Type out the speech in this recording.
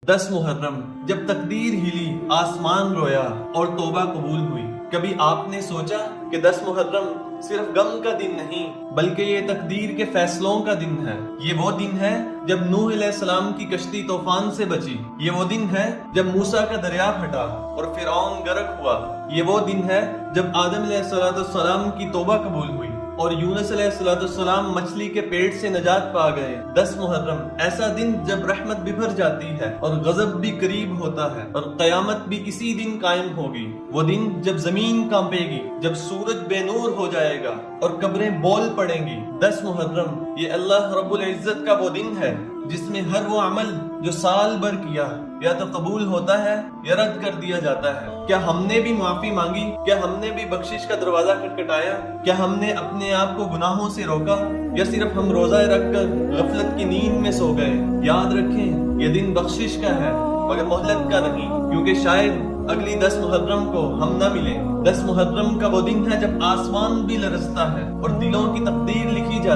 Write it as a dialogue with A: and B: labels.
A: 10 محرم جب تقدیر ہلی، آسمان رویا اور توبہ قبول ہوئی۔ کبھی آپ نے سوچا کہ 10 محرم صرف غم کا دن نہیں بلکہ یہ تقدیر کے فیصلوں کا دن ہے۔ یہ وہ دن ہے جب نوح علیہ السلام کی کشتی طوفان سے بچی۔ یہ وہ دن ہے جب موسیٰ کا دریا پھٹا اور فرعون غرق ہوا۔ یہ وہ دن ہے جب آدم علیہ السلام کی توبہ قبول ہوئی اور یونس علیہ السلام مچھلی کے پیٹ سے نجات پا گئے۔ 10 محرم ایسا دن جب رحمت ببھر جاتی ہے اور غضب بھی قریب ہوتا ہے، اور قیامت بھی اسی دن قائم ہوگی۔ وہ دن جب زمین کانپے گی، جب سورج بے نور ہو جائے گا اور قبریں بول پڑیں گی۔ 10 محرم یہ اللہ رب العزت کا وہ دن ہے جس میں ہر وہ عمل جو سال بھر کیا یا تو قبول ہوتا ہے یا رد کر دیا جاتا ہے۔ کیا ہم نے بھی معافی مانگی؟ کیا ہم نے بھی بخشش کا دروازہ کھٹکھٹایا؟ کیا ہم نے اپنے آپ کو گناہوں سے روکا یا صرف ہم روزہ رکھ کر غفلت کی نیند میں سو گئے؟ یاد رکھیں یہ دن بخشش کا ہے مگر مہلت کا نہیں، کیونکہ شاید اگلی 10 محرم کو ہم نہ ملیں۔ 10 محرم کا وہ دن ہے جب آسمان بھی لرزتا ہے اور دلوں کی تقدیر لکھی جاتی ہے۔